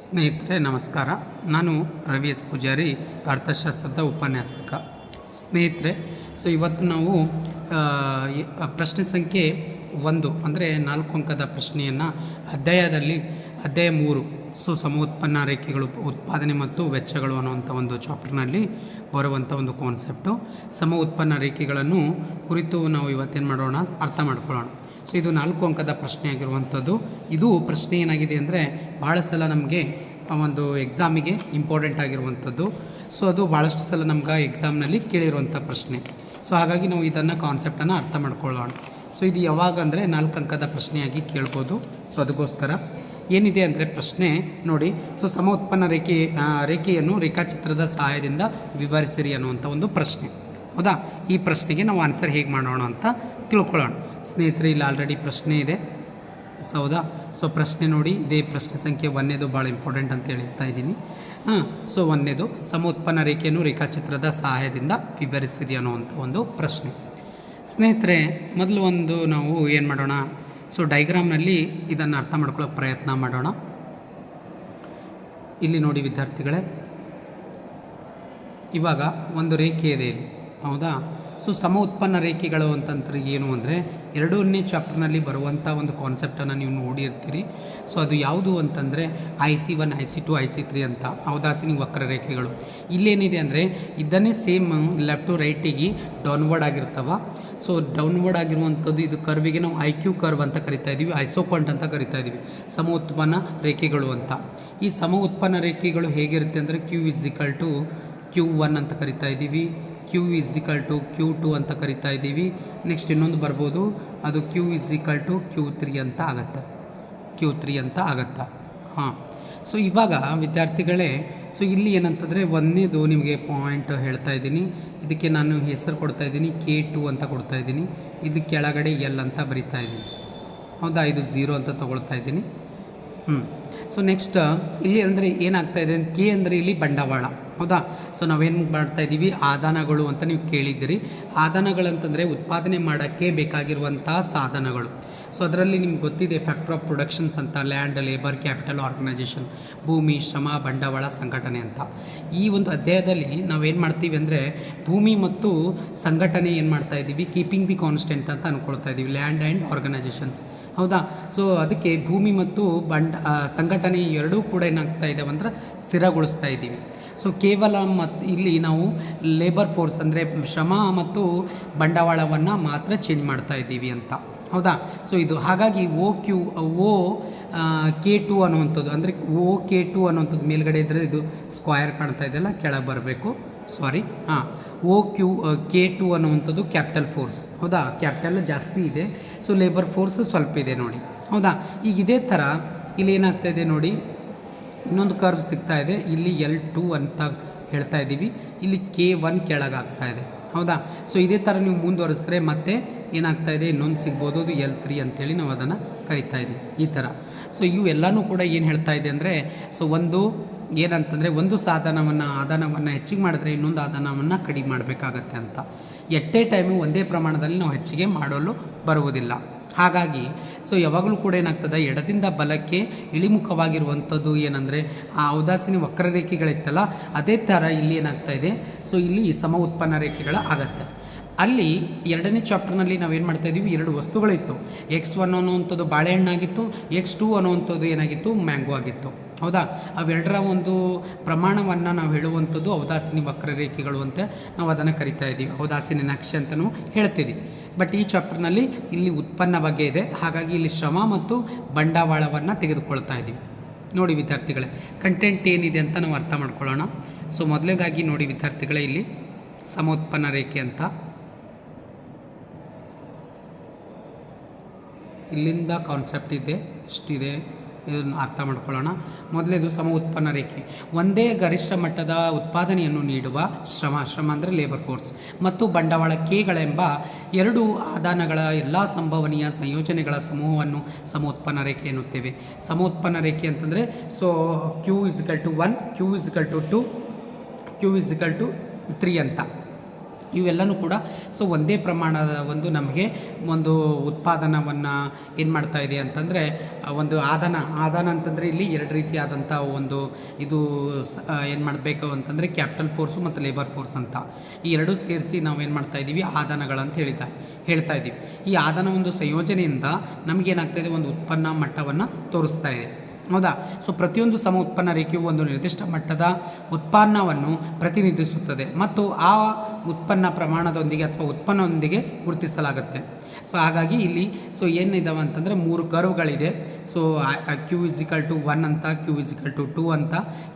ಸ್ನೇಹಿತರೆ ನಮಸ್ಕಾರ. ನಾನು ರವಿ ಎಸ್ ಪೂಜಾರಿ, ಅರ್ಥಶಾಸ್ತ್ರದ ಉಪನ್ಯಾಸಕ. ಸ್ನೇಹಿತರೆ, ಇವತ್ತು ನಾವು ಪ್ರಶ್ನೆ ಸಂಖ್ಯೆ 1 ಅಂದರೆ 4 ಅಂಕದ ಪ್ರಶ್ನೆಯನ್ನು ಅಧ್ಯಾಯ 3 ಸಮೋತ್ಪನ್ನ ರೇಖೆಗಳು, ಉತ್ಪಾದನೆ ಮತ್ತು ವೆಚ್ಚಗಳು ಅನ್ನುವಂಥ ಒಂದು ಚಾಪ್ಟರ್ನಲ್ಲಿ ಬರುವಂಥ ಒಂದು ಕಾನ್ಸೆಪ್ಟು. ಸಮ ಉತ್ಪನ್ನ ರೇಖೆಗಳನ್ನು ಕುರಿತು ನಾವು ಇವತ್ತೇನು ಮಾಡೋಣ, ಅರ್ಥ ಮಾಡ್ಕೊಳ್ಳೋಣ. ಇದು 4 ಅಂಕದ ಪ್ರಶ್ನೆ ಆಗಿರುವಂಥದ್ದು. ಇದು ಪ್ರಶ್ನೆ ಏನಾಗಿದೆ ಅಂದರೆ ಭಾಳ ಸಲ ನಮಗೆ ಒಂದು ಎಕ್ಸಾಮಿಗೆ ಇಂಪಾರ್ಟೆಂಟ್ ಆಗಿರುವಂಥದ್ದು. ಅದು ಭಾಳಷ್ಟು ಸಲ ನಮ್ಗೆ ಎಕ್ಸಾಮ್ನಲ್ಲಿ ಕೇಳಿರುವಂಥ ಪ್ರಶ್ನೆ. ಹಾಗಾಗಿ ನಾವು ಇದನ್ನು ಕಾನ್ಸೆಪ್ಟನ್ನು ಅರ್ಥ ಮಾಡ್ಕೊಳ್ಳೋಣ. ಇದು ಯಾವಾಗ ಅಂದರೆ 4 ಅಂಕದ ಪ್ರಶ್ನೆಯಾಗಿ ಕೇಳ್ಬೋದು. ಅದಕ್ಕೋಸ್ಕರ ಏನಿದೆ ಅಂದರೆ ಪ್ರಶ್ನೆ ನೋಡಿ. ಸಮ ಉತ್ಪನ್ನ ರೇಖೆಯನ್ನು ರೇಖಾಚಿತ್ರದ ಸಹಾಯದಿಂದ ವಿವರಿಸಿರಿ ಅನ್ನುವಂಥ ಒಂದು ಪ್ರಶ್ನೆ. ಹೌದಾ? ಈ ಪ್ರಶ್ನೆಗೆ ನಾವು ಆನ್ಸರ್ ಹೇಗೆ ಮಾಡೋಣ ಅಂತ ತಿಳ್ಕೊಳ್ಳೋಣ. ಸ್ನೇಹಿತರೆ, ಇಲ್ಲಿ ಆಲ್ರೆಡಿ ಪ್ರಶ್ನೆ ಇದೆ. ಹೌದಾ? ಪ್ರಶ್ನೆ ನೋಡಿ, ಇದೇ ಪ್ರಶ್ನೆ ಸಂಖ್ಯೆ 1ನೇದು ಭಾಳ ಇಂಪಾರ್ಟೆಂಟ್ ಅಂತ ಹೇಳ್ತಾ ಇದ್ದೀನಿ. 1ನೇದು ಸಮ ಉತ್ಪನ್ನ ರೇಖೆಯನ್ನು ರೇಖಾಚಿತ್ರದ ಸಹಾಯದಿಂದ ವಿವರಿಸಿರಿ ಅನ್ನುವಂಥ ಒಂದು ಪ್ರಶ್ನೆ. ಸ್ನೇಹಿತರೆ, ಮೊದಲು ನಾವು ಏನು ಮಾಡೋಣ, ಡೈಗ್ರಾಮ್ನಲ್ಲಿ ಇದನ್ನು ಅರ್ಥ ಮಾಡ್ಕೊಳ್ಳೋಕೆ ಪ್ರಯತ್ನ ಮಾಡೋಣ. ಇಲ್ಲಿ ನೋಡಿ ವಿದ್ಯಾರ್ಥಿಗಳೇ, ಇವಾಗ ಒಂದು ರೇಖೆ ಇದೆ ಇಲ್ಲಿ. ಹೌದಾ? ಸಮ ಉತ್ಪನ್ನ ರೇಖೆಗಳು ಅಂತಂದ್ರೆ ಏನು ಅಂದರೆ 2ನೇ ಚಾಪ್ಟರ್ನಲ್ಲಿ ಬರುವಂಥ ಒಂದು ಕಾನ್ಸೆಪ್ಟನ್ನು ನೀವು ನೋಡಿರ್ತೀರಿ. ಅದು ಯಾವುದು ಅಂತಂದರೆ IC1, IC2, IC3 ಅಂತ ಔದಾಸೀನ ವಕ್ರರೇಖೆಗಳು. ಇಲ್ಲೇನಿದೆ ಅಂದರೆ ಇದನ್ನೇ ಸೇಮ್ ಲೆಫ್ಟ್ ಟು ರೈಟಿಗೆ ಡೌನ್ವರ್ಡ್ ಆಗಿರ್ತವೆ. ಡೌನ್ವರ್ಡ್ ಆಗಿರುವಂಥದ್ದು ಇದು ಕರ್ವಿಗೆ ನಾವು IQ ಕರ್ವ್ ಅಂತ ಕರಿತಾ ಇದ್ದೀವಿ, ಐಸೋಪಾಯಿಂಟ್ ಅಂತ ಕರಿತಾ ಇದ್ದೀವಿ, ಸಮ ಉತ್ಪನ್ನ ರೇಖೆಗಳು ಅಂತ. ಈ ಸಮ ಉತ್ಪನ್ನ ರೇಖೆಗಳು ಹೇಗಿರುತ್ತೆ ಅಂದರೆ Q=Q1 ಅಂತ ಕರಿತಾ ಇದ್ದೀವಿ, Q=Q2 ಅಂತ ಕರಿತಾ ಇದ್ದೀವಿ. ನೆಕ್ಸ್ಟ್ ಇನ್ನೊಂದು ಬರ್ಬೋದು, ಅದು Q=Q3 ಅಂತ ಆಗುತ್ತೆ, Q3 ಅಂತ ಆಗುತ್ತೆ. ಹಾಂ, ಇವಾಗ ವಿದ್ಯಾರ್ಥಿಗಳೇ, ಇಲ್ಲಿ ಏನಂತಂದರೆ 1ನೇದು ನಿಮಗೆ ಪಾಯಿಂಟ್ ಹೇಳ್ತಾ ಇದ್ದೀನಿ. ಇದಕ್ಕೆ ನಾನು ಹೆಸರು ಕೊಡ್ತಾ ಇದ್ದೀನಿ, K2 ಅಂತ ಕೊಡ್ತಾ ಇದ್ದೀನಿ. ಇದು ಕೆಳಗಡೆ L ಅಂತ ಬರಿತಾ ಇದ್ದೀನಿ. ಹೌದಾ? ಇದು 0 ಅಂತ ತೊಗೊಳ್ತಾ ಇದ್ದೀನಿ. ನೆಕ್ಸ್ಟ್ ಇಲ್ಲಿ ಅಂದರೆ ಏನಾಗ್ತಾ ಇದೆ, ಕೆ ಅಂದರೆ ಇಲ್ಲಿ ಬಂಡವಾಳ. ಹೌದಾ? ನಾವೇನು ಮಾಡ್ತಾ ಇದ್ದೀವಿ, ಆದಾನಗಳು ಅಂತ ನೀವು ಕೇಳಿದ್ದೀರಿ. ಆದಾನಗಳಂತಂದರೆ ಉತ್ಪಾದನೆ ಮಾಡೋಕ್ಕೆ ಬೇಕಾಗಿರುವಂಥ ಸಾಧನಗಳು. ಅದರಲ್ಲಿ ನಿಮ್ಗೆ ಗೊತ್ತಿದೆ ಫ್ಯಾಕ್ಟರ್ ಆಫ್ ಪ್ರೊಡಕ್ಷನ್ಸ್ ಅಂತ, ಲ್ಯಾಂಡ್, ಲೇಬರ್, ಕ್ಯಾಪಿಟಲ್, ಆರ್ಗನೈಜೇಷನ್, ಭೂಮಿ, ಶ್ರಮ, ಬಂಡವಾಳ, ಸಂಘಟನೆ ಅಂತ. ಈ ಒಂದು ಅಧ್ಯಾಯದಲ್ಲಿ ನಾವೇನು ಮಾಡ್ತೀವಿ ಅಂದರೆ ಭೂಮಿ ಮತ್ತು ಸಂಘಟನೆ ಏನು ಮಾಡ್ತಾ ಇದ್ದೀವಿ, ಕೀಪಿಂಗ್ ದಿ ಕಾನ್ಸ್ಟೆಂಟ್ ಅಂತ ಅಂದ್ಕೊಳ್ತಾ ಇದ್ದೀವಿ, ಲ್ಯಾಂಡ್ ಆ್ಯಂಡ್ ಆರ್ಗನೈಜೇಷನ್ಸ್. ಹೌದಾ? ಅದಕ್ಕೆ ಭೂಮಿ ಮತ್ತು ಸಂಘಟನೆ ಎರಡೂ ಕೂಡ ಏನಾಗ್ತಾ ಇದ್ದಾವೆ ಅಂದರೆ ಸ್ಥಿರಗೊಳಿಸ್ತಾ ಇದ್ದೀವಿ. ಕೇವಲ ಇಲ್ಲಿ ನಾವು ಲೇಬರ್ ಫೋರ್ಸ್ ಅಂದರೆ ಶ್ರಮ ಮತ್ತು ಬಂಡವಾಳವನ್ನು ಮಾತ್ರ ಚೇಂಜ್ ಮಾಡ್ತಾ ಇದ್ದೀವಿ ಅಂತ. ಹೌದಾ? ಇದು ಹಾಗಾಗಿ K2 ಅನ್ನುವಂಥದ್ದು ಅಂದರೆ K2 ಅನ್ನುವಂಥದ್ದು ಮೇಲ್ಗಡೆ ಇದ್ದರೆ ಇದು ಸ್ಕ್ವಯರ್ ಕಾಣ್ತಾ ಇದೆಯಲ್ಲ, ಕೆಳಗೆ ಬರಬೇಕು. ಸಾರಿ, K2 ಅನ್ನುವಂಥದ್ದು ಕ್ಯಾಪಿಟಲ್ ಫೋರ್ಸ್. ಹೌದಾ? ಕ್ಯಾಪಿಟಲ್ ಜಾಸ್ತಿ ಇದೆ, ಲೇಬರ್ ಫೋರ್ಸ್ ಸ್ವಲ್ಪ ಇದೆ ನೋಡಿ. ಹೌದಾ? ಈಗ ಇದೇ ಥರ ಇಲ್ಲಿ ಏನಾಗ್ತಾಯಿದೆ ನೋಡಿ, ಇನ್ನೊಂದು ಕರ್ವ್ ಸಿಗ್ತಾ ಇದೆ. ಇಲ್ಲಿ L2 ಅಂತ ಹೇಳ್ತಾ ಇದ್ದೀವಿ, ಇಲ್ಲಿ K1 ಕೆಳಗಾಗ್ತಾ ಇದೆ. ಹೌದಾ? ಇದೇ ಥರ ನೀವು ಮುಂದುವರಿಸಿದ್ರೆ ಮತ್ತೆ ಏನಾಗ್ತಾ ಇದೆ, ಇನ್ನೊಂದು ಸಿಗ್ಬೋದು, ಅದು L3 ಅಂತೇಳಿ ನಾವು ಅದನ್ನು ಕರಿತಾ ಇದ್ದೀವಿ. ಈ ಥರ ಇವೆಲ್ಲನೂ ಕೂಡ ಏನು ಹೇಳ್ತಾ ಇದೆ ಅಂದರೆ ಒಂದು ಏನಂತಂದರೆ ಒಂದು ಆದಾನವನ್ನು ಹೆಚ್ಚಿಗೆ ಮಾಡಿದ್ರೆ ಇನ್ನೊಂದು ಆದಾನವನ್ನು ಕಡಿಮೆ ಮಾಡಬೇಕಾಗತ್ತೆ ಅಂತ. ಎಟ್ ಎ ಟೈಮು ಒಂದೇ ಪ್ರಮಾಣದಲ್ಲಿ ನಾವು ಹೆಚ್ಚಿಗೆ ಮಾಡಲು ಬರುವುದಿಲ್ಲ. ಹಾಗಾಗಿ ಯಾವಾಗಲೂ ಕೂಡ ಏನಾಗ್ತದೆ, ಎಡದಿಂದ ಬಲಕ್ಕೆ ಇಳಿಮುಖವಾಗಿರುವಂಥದ್ದು ಏನಂದರೆ ಆ ಔದಾಸೀನ ವಕ್ರರೇಖೆಗಳಿತ್ತಲ್ಲ, ಅದೇ ಥರ ಇಲ್ಲಿ ಏನಾಗ್ತಾ ಇದೆ, ಇಲ್ಲಿ ಸಮ ಉತ್ಪನ್ನ ರೇಖೆಗಳ ಆಗತ್ತೆ. ಅಲ್ಲಿ 2ನೇ ಚಾಪ್ಟರ್ನಲ್ಲಿ ನಾವೇನು ಮಾಡ್ತಾಯಿದ್ದೀವಿ, 2 ವಸ್ತುಗಳಿತ್ತು. X1 ಅನ್ನುವಂಥದ್ದು ಬಾಳೆಹಣ್ಣಾಗಿತ್ತು, X2 ಅನ್ನುವಂಥದ್ದು ಏನಾಗಿತ್ತು, ಮ್ಯಾಂಗೋ ಆಗಿತ್ತು. ಹೌದಾ? ಅವೆರಡರ ಒಂದು ಪ್ರಮಾಣವನ್ನು ನಾವು ಹೇಳುವಂಥದ್ದು ಔದಾಸೀನ ವಕ್ರರೇಖೆಗಳು ಅಂತ ನಾವು ಅದನ್ನು ಕರಿತಾ ಇದ್ದೀವಿ, ಔದಾಸೀನ ನಕ್ಷೆ ಅಂತಲೂ ಹೇಳ್ತಿದ್ದೀವಿ. ಬಟ್ ಈ ಚಾಪ್ಟರ್ನಲ್ಲಿ ಇಲ್ಲಿ ಉತ್ಪನ್ನ ಬಗ್ಗೆ ಇದೆ, ಹಾಗಾಗಿ ಇಲ್ಲಿ ಶ್ರಮ ಮತ್ತು ಬಂಡವಾಳವನ್ನು ತೆಗೆದುಕೊಳ್ತಾ ಇದ್ದೀವಿ. ನೋಡಿ ವಿದ್ಯಾರ್ಥಿಗಳೇ, ಕಂಟೆಂಟ್ ಏನಿದೆ ಅಂತ ನಾವು ಅರ್ಥ ಮಾಡ್ಕೊಳ್ಳೋಣ. ಮೊದಲೇದಾಗಿ ನೋಡಿ ವಿದ್ಯಾರ್ಥಿಗಳೇ, ಇಲ್ಲಿ ಸಮ ಉತ್ಪನ್ನ ರೇಖೆ ಅಂತ ಇಲ್ಲಿಂದ ಕಾನ್ಸೆಪ್ಟ್ ಇದೆ, ಇಷ್ಟಿದೆ, ಇದನ್ನು ಅರ್ಥ ಮಾಡ್ಕೊಳ್ಳೋಣ. ಮೊದಲೇದು ಸಮ ಉತ್ಪನ್ನ ರೇಖೆ ಒಂದೇ ಗರಿಷ್ಠ ಮಟ್ಟದ ಉತ್ಪಾದನೆಯನ್ನು ನೀಡುವ ಶ್ರಮ ಅಂದರೆ ಲೇಬರ್ ಫೋರ್ಸ್ ಮತ್ತು ಬಂಡವಾಳ ಕೆಗಳೆಂಬ 2 ಆದಾನಗಳ ಎಲ್ಲ ಸಂಭವನೀಯ ಸಂಯೋಜನೆಗಳ ಸಮೂಹವನ್ನು ಸಮ ಉತ್ಪನ್ನ ರೇಖೆ ಎನ್ನುತ್ತೇವೆ. ಸಮ ಉತ್ಪನ್ನ ರೇಖೆ ಅಂತಂದರೆ Q=1, Q=2, Q=3 ಅಂತ. ಇವೆಲ್ಲನೂ ಕೂಡ ಸೊ ಒಂದೇ ಪ್ರಮಾಣದ ಒಂದು ನಮಗೆ ಒಂದು ಉತ್ಪಾದನವನ್ನು ಏನು ಮಾಡ್ತಾ ಇದೆ ಅಂತಂದರೆ ಒಂದು ಆದಾನ ಅಂತಂದರೆ ಇಲ್ಲಿ ಎರಡು ರೀತಿಯಾದಂಥ ಒಂದು ಇದು ಏನು ಮಾಡಬೇಕು ಅಂತಂದರೆ ಕ್ಯಾಪಿಟಲ್ ಫೋರ್ಸು ಮತ್ತು ಲೇಬರ್ ಫೋರ್ಸ್ ಅಂತ ಈ ಎರಡೂ ಸೇರಿಸಿ ನಾವು ಏನು ಮಾಡ್ತಾ ಇದ್ದೀವಿ ಆದಾನಗಳಂತ ಹೇಳ್ತಾ ಇದ್ದೀವಿ. ಈ ಆದಾನ ಒಂದು ಸಂಯೋಜನೆಯಿಂದ ನಮಗೇನಾಗ್ತಾಯಿದೆ ಒಂದು ಉತ್ಪನ್ನ ಮಟ್ಟವನ್ನು ತೋರಿಸ್ತಾ ಇದೆ. ಹೌದಾ? ಸೊ ಪ್ರತಿಯೊಂದು ಸಮ ಉತ್ಪನ್ನ ರೇಖೆಯು ಒಂದು ನಿರ್ದಿಷ್ಟ ಮಟ್ಟದ ಉತ್ಪನ್ನವನ್ನು ಪ್ರತಿನಿಧಿಸುತ್ತದೆ ಮತ್ತು ಆ ಉತ್ಪನ್ನ ಪ್ರಮಾಣದೊಂದಿಗೆ ಅಥವಾ ಉತ್ಪನ್ನದೊಂದಿಗೆ ಗುರುತಿಸಲಾಗುತ್ತೆ. ಸೊ ಹಾಗಾಗಿ ಇಲ್ಲಿ ಸೊ ಏನಿದಾವೆ ಅಂತಂದರೆ 3 ಕರ್ವ್ಗಳಿದೆ. ಸೊ Q=1 ಅಂತ, Q=2 ಅಂತ,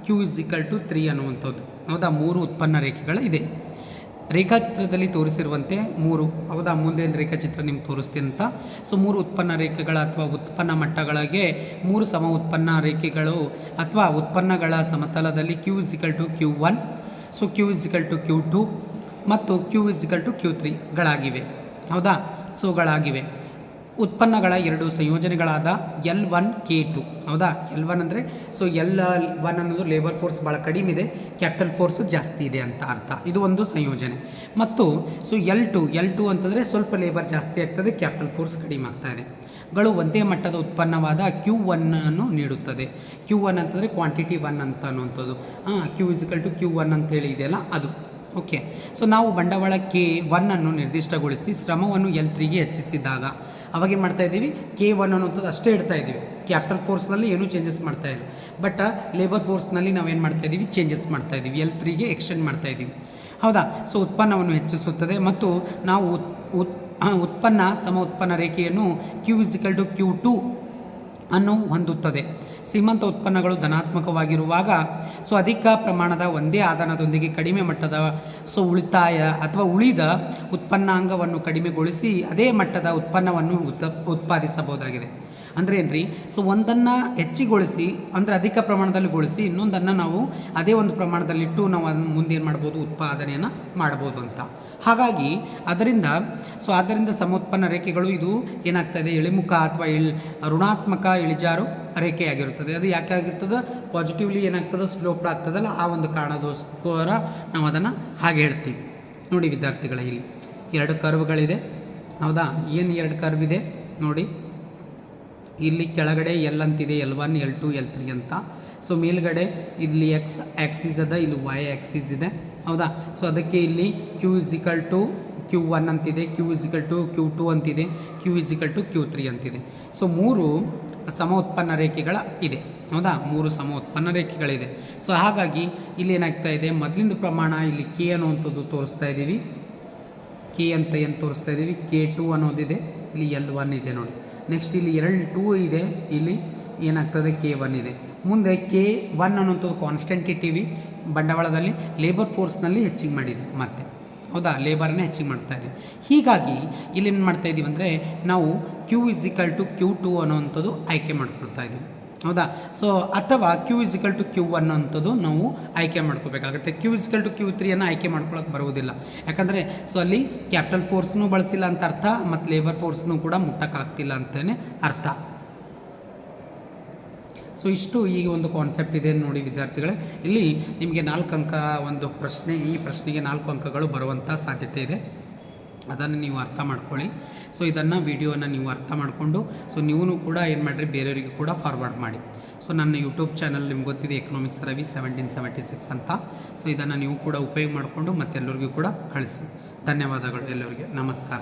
Q=3 ಅನ್ನುವಂಥದ್ದು. ಹೌದಾ? 3 ಉತ್ಪನ್ನ ರೇಖೆಗಳಿದೆ. ರೇಖಾಚಿತ್ರದಲ್ಲಿ ತೋರಿಸಿರುವಂತೆ 3 ಹೌದಾ? ಮುಂದೆ ರೇಖಾಚಿತ್ರ ನಿಮ್ಗೆ ತೋರಿಸ್ತೀನಿ ಅಂತ. ಸೊ 3 ಉತ್ಪನ್ನ ರೇಖೆಗಳ ಅಥವಾ ಉತ್ಪನ್ನ ಮಟ್ಟಗಳಿಗೆ 3 ಸಮ ಉತ್ಪನ್ನ ರೇಖೆಗಳು ಅಥವಾ ಉತ್ಪನ್ನಗಳ ಸಮತಲದಲ್ಲಿ Q=Q1, ಸೊ Q=Q2 ಮತ್ತು Q=Q3ಗಳಾಗಿವೆ. ಹೌದಾ? ಸೊ ಗಳಾಗಿವೆ. ಉತ್ಪನ್ನಗಳ 2 ಸಂಯೋಜನೆಗಳಾದ L1, K2. ಹೌದಾ? L1 ಅಂದರೆ ಸೊ L1 ಅನ್ನೋದು ಲೇಬರ್ ಫೋರ್ಸ್ ಭಾಳ ಕಡಿಮೆ ಇದೆ, ಕ್ಯಾಪಿಟಲ್ ಫೋರ್ಸು ಜಾಸ್ತಿ ಇದೆ ಅಂತ ಅರ್ಥ. ಇದು ಒಂದು ಸಂಯೋಜನೆ. ಮತ್ತು ಸೊ L2 ಅಂತಂದರೆ ಸ್ವಲ್ಪ ಲೇಬರ್ ಜಾಸ್ತಿ ಆಗ್ತದೆ, ಕ್ಯಾಪಿಟಲ್ ಫೋರ್ಸ್ ಕಡಿಮೆ ಆಗ್ತಾ ಇದೆ. ಗಳು ಒಂದೇ ಮಟ್ಟದ ಉತ್ಪನ್ನವಾದ Q1 ಅನ್ನು ನೀಡುತ್ತದೆ. Q1 ಅಂತಂದರೆ ಕ್ವಾಂಟಿಟಿ 1 ಅಂತ ಅನ್ನುವಂಥದ್ದು. Q=Q1 ಅಂತೇಳಿ ಇದೆಯಲ್ಲ ಅದು. ಓಕೆ. ಸೊ ನಾವು ಬಂಡವಾಳ K1 ಅನ್ನು ನಿರ್ದಿಷ್ಟಗೊಳಿಸಿ ಶ್ರಮವನ್ನು L3ಗೆ ಹೆಚ್ಚಿಸಿದಾಗ ಅವಾಗೇನು ಮಾಡ್ತಾ ಇದ್ದೀವಿ, K1 ಅನ್ನೋಂಥದ್ದು ಅಷ್ಟೇ ಇಡ್ತಾ ಇದ್ದೀವಿ. ಕ್ಯಾಪಿಟಲ್ ಫೋರ್ಸ್ನಲ್ಲಿ ಏನೂ ಚೇಂಜಸ್ ಮಾಡ್ತಾ ಇಲ್ಲ. ಬಟ್ ಲೇಬರ್ ಫೋರ್ಸ್ನಲ್ಲಿ ನಾವೇನು ಮಾಡ್ತಾ ಇದ್ದೀವಿ, ಚೇಂಜಸ್ ಮಾಡ್ತಾ ಇದ್ದೀವಿ. L3ಗೆ ಎಕ್ಸ್ಟೆಂಡ್ ಮಾಡ್ತಾ ಇದ್ದೀವಿ. ಹೌದಾ? ಸೊ ಉತ್ಪನ್ನವನ್ನು ಹೆಚ್ಚಿಸುತ್ತದೆ ಮತ್ತು ನಾವು ಉತ್ಪನ್ನ ಸಮ ಉತ್ಪನ್ನ ರೇಖೆಯನ್ನು Q=Q2 ಅನ್ನು ಹೊಂದುತ್ತದೆ. ಶ್ರೀಮಂತ ಉತ್ಪನ್ನಗಳು ಧನಾತ್ಮಕವಾಗಿರುವಾಗ ಸೊ ಅಧಿಕ ಪ್ರಮಾಣದ ಒಂದೇ ಆದಾನದೊಂದಿಗೆ ಕಡಿಮೆ ಮಟ್ಟದ ಸೊ ಉಳಿತಾಯ ಅಥವಾ ಉಳಿದ ಉತ್ಪನ್ನಾಂಗವನ್ನು ಕಡಿಮೆಗೊಳಿಸಿ ಅದೇ ಮಟ್ಟದ ಉತ್ಪನ್ನವನ್ನು ಉತ್ಪಾದಿಸಬಹುದಾಗಿದೆ. ಅಂದರೆ ಏನು ರೀ, ಸೊ ಒಂದನ್ನು ಹೆಚ್ಚಿಗೊಳಿಸಿ ಅಂದರೆ ಅಧಿಕ ಪ್ರಮಾಣದಲ್ಲಿ ಗೊಳಿಸಿ ಇನ್ನೊಂದನ್ನು ನಾವು ಅದೇ ಒಂದು ಪ್ರಮಾಣದಲ್ಲಿಟ್ಟು ನಾವು ಮುಂದೆ ಏನು ಮಾಡ್ಬೋದು, ಉತ್ಪಾದನೆಯನ್ನು ಮಾಡ್ಬೋದು ಅಂತ. ಹಾಗಾಗಿ ಆದ್ದರಿಂದ ಸಮೋತ್ಪನ್ನ ರೇಖೆಗಳು ಇದು ಏನಾಗ್ತದೆ, ಇಳಿಮುಖ ಅಥವಾ ಋಣಾತ್ಮಕ ಇಳಿಜಾರು ರೇಖೆಯಾಗಿರುತ್ತದೆ. ಅದು ಯಾಕೆ ಆಗಿರ್ತದೆ, ಪಾಸಿಟಿವ್ಲಿ ಏನಾಗ್ತದೆ, ಸ್ಲೋಪ್ಡ್ ಆಗ್ತದಲ್ಲ, ಆ ಒಂದು ಕಾರಣದೋಸ್ಕರ ನಾವು ಅದನ್ನು ಹಾಗೆ ಹೇಳ್ತೀವಿ. ನೋಡಿ ವಿದ್ಯಾರ್ಥಿಗಳೇ, ಇಲ್ಲಿ 2 ಕರ್ವ್ಗಳಿದೆ. ಹೌದಾ? ಏನು 2 ಕರ್ವ್ ಇದೆ ನೋಡಿ. ಇಲ್ಲಿ ಕೆಳಗಡೆ L ಅಂತಿದೆ, L1, L2, L3 ಅಂತ. ಸೊ ಮೇಲ್ಗಡೆ ಇಲ್ಲಿ X ಆ್ಯಕ್ಸಿಸ್ ಅದ, ಇಲ್ಲಿ Y ಆ್ಯಕ್ಸಿಸ್ ಇದೆ. ಹೌದಾ? ಸೊ ಅದಕ್ಕೆ ಇಲ್ಲಿ Q=Q1 ಅಂತಿದೆ, Q=Q2 ಅಂತಿದೆ, Q=Q3 ಅಂತಿದೆ. ಸೊ 3 ಸಮ ಉತ್ಪನ್ನ ರೇಖೆಗಳ ಇದೆ. ಹೌದಾ? 3 ಸಮ ಉತ್ಪನ್ನ ರೇಖೆಗಳಿದೆ. ಸೊ ಹಾಗಾಗಿ ಇಲ್ಲಿ ಏನಾಗ್ತಾ ಇದೆ, ಮೊದಲಿಂದ ಪ್ರಮಾಣ ಇಲ್ಲಿ K ಅನ್ನುವಂಥದ್ದು ತೋರಿಸ್ತಾ ಇದ್ದೀವಿ. K ಅಂತ ಏನು ತೋರಿಸ್ತಾ ಇದ್ದೀವಿ, K2 ಅನ್ನೋದಿದೆ, ಇಲ್ಲಿ L1 ಇದೆ ನೋಡಿ. ನೆಕ್ಸ್ಟ್ ಇಲ್ಲಿ L2 ಇದೆ, ಇಲ್ಲಿ ಏನಾಗ್ತದೆ K1 ಇದೆ. ಮುಂದೆ K1 ಅನ್ನೋಂಥದ್ದು ಕಾನ್ಸ್ಟೆಂಟ್ ಇಟ್ಟಿವಿ ಬಂಡವಾಳದಲ್ಲಿ, ಲೇಬರ್ ಫೋರ್ಸ್ನಲ್ಲಿ ಹೆಚ್ಚಿಗೆ ಮಾಡಿದ್ವಿ ಮತ್ತೆ. ಹೌದಾ? ಲೇಬರನ್ನೇ ಹೆಚ್ಚಿಗೆ ಮಾಡ್ತಾ ಇದ್ದೀವಿ. ಹೀಗಾಗಿ ಇಲ್ಲಿ ಏನು ಮಾಡ್ತಾ ಇದ್ದೀವಿ ಅಂದರೆ ನಾವು Q=Q2 ಅನ್ನೋವಂಥದ್ದು ಆಯ್ಕೆ ಮಾಡ್ಕೊಳ್ತಾ ಇದ್ದೀವಿ. ಹೌದಾ? ಸೊ ಅಥವಾ Q=Q1 ಅಂಥದ್ದು ನಾವು ಆಯ್ಕೆ ಮಾಡ್ಕೋಬೇಕಾಗುತ್ತೆ. Q=Q3 ಅನ್ನು ಆಯ್ಕೆ ಮಾಡ್ಕೊಳ್ಳೋಕೆ ಬರುವುದಿಲ್ಲ. ಯಾಕಂದರೆ ಸೊ ಅಲ್ಲಿ ಕ್ಯಾಪಿಟಲ್ ಫೋರ್ಸ್ನೂ ಬಳಸಿಲ್ಲ ಅಂತ ಅರ್ಥ, ಮತ್ತು ಲೇಬರ್ ಫೋರ್ಸ್ನೂ ಕೂಡ ಮುಟ್ಟಕ್ಕಾಗ್ತಿಲ್ಲ ಅಂತಲೇ ಅರ್ಥ. ಸೊ ಇಷ್ಟು ಈ ಒಂದು ಕಾನ್ಸೆಪ್ಟ್ ಇದೆ ನೋಡಿ ವಿದ್ಯಾರ್ಥಿಗಳೇ. ಇಲ್ಲಿ ನಿಮಗೆ 4 ಅಂಕ ಒಂದು ಪ್ರಶ್ನೆ, ಈ ಪ್ರಶ್ನೆಗೆ 4 ಅಂಕಗಳು ಬರುವಂಥ ಸಾಧ್ಯತೆ ಇದೆ. ಅದನ್ನು ನೀವು ಅರ್ಥ ಮಾಡ್ಕೊಳ್ಳಿ. ಸೊ ಇದನ್ನು ವಿಡಿಯೋನ ನೀವು ಅರ್ಥ ಮಾಡಿಕೊಂಡು ಸೊ ನೀವು ಕೂಡ ಏನು ಮಾಡಿರಿ, ಬೇರೆಯವರಿಗೆ ಕೂಡ ಫಾರ್ವರ್ಡ್ ಮಾಡಿ. ಸೊ ನನ್ನ ಯೂಟ್ಯೂಬ್ ಚಾನಲ್ ನಿಮ್ಗೆ ಗೊತ್ತಿದೆ, ಎಕನಾಮಿಕ್ಸ್ ರವಿ 1776 ಅಂತ. ಸೊ ಇದನ್ನು ನೀವು ಕೂಡ ಉಪಯೋಗ ಮಾಡಿಕೊಂಡು ಮತ್ತೆಲ್ಲರಿಗೂ ಕೂಡ ಕಳಿಸಿ. ಧನ್ಯವಾದಗಳು ಎಲ್ಲರಿಗೆ. ನಮಸ್ಕಾರ.